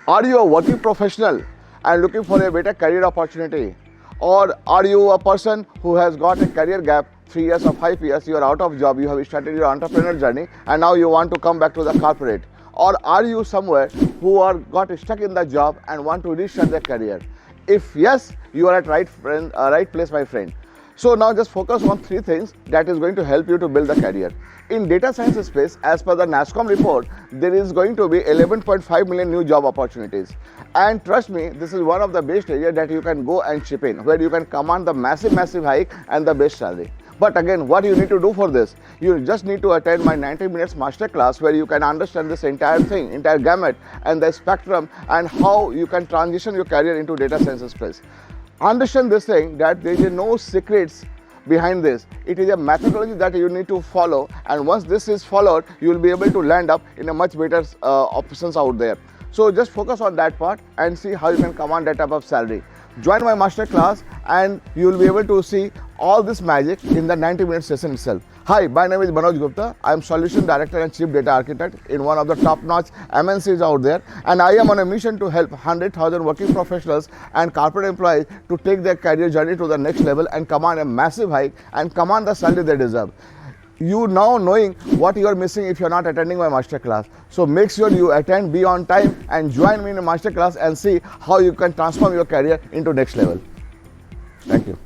Are you a working professional and looking for a better career opportunity? Or are you a person who has got a career gap, 3 years or 5 years, you are out of job, you have started your entrepreneurial journey and now you want to come back to the corporate? Or are you somewhere who are got stuck in the job and want to restart their career? If yes, you are at right place, my friend. So now just focus on 3 things that is going to help you to build the career. In data science space, as per the NASSCOM report, there is going to be 11.5 million new job opportunities. And trust me, this is one of the best areas that you can go and chip in, where you can command the massive hike and the best salary. But again, what you need to do for this? You just need to attend my 90 minutes masterclass where you can understand this entire thing, entire gamut and the spectrum and how you can transition your career into data science space. Understand this thing that there is no secrets behind this. It is a methodology that you need to follow, and once this is followed, you will be able to land up in a much better options out there. So just focus on that part and see how you can command that type of salary. Join my master class and you will be able to see all this magic in the 90-minute session itself. Hi, my name is Manoj Gupta. I am Solution Director and Chief Data Architect in one of the top-notch MNCs out there, and I am on a mission to help 100,000 working professionals and corporate employees to take their career journey to the next level and command a massive hike and command the salary they deserve. You now knowing what you are missing if you are not attending my masterclass. So make sure you attend, be on time and join me in a masterclass and see how you can transform your career into next level. Thank you.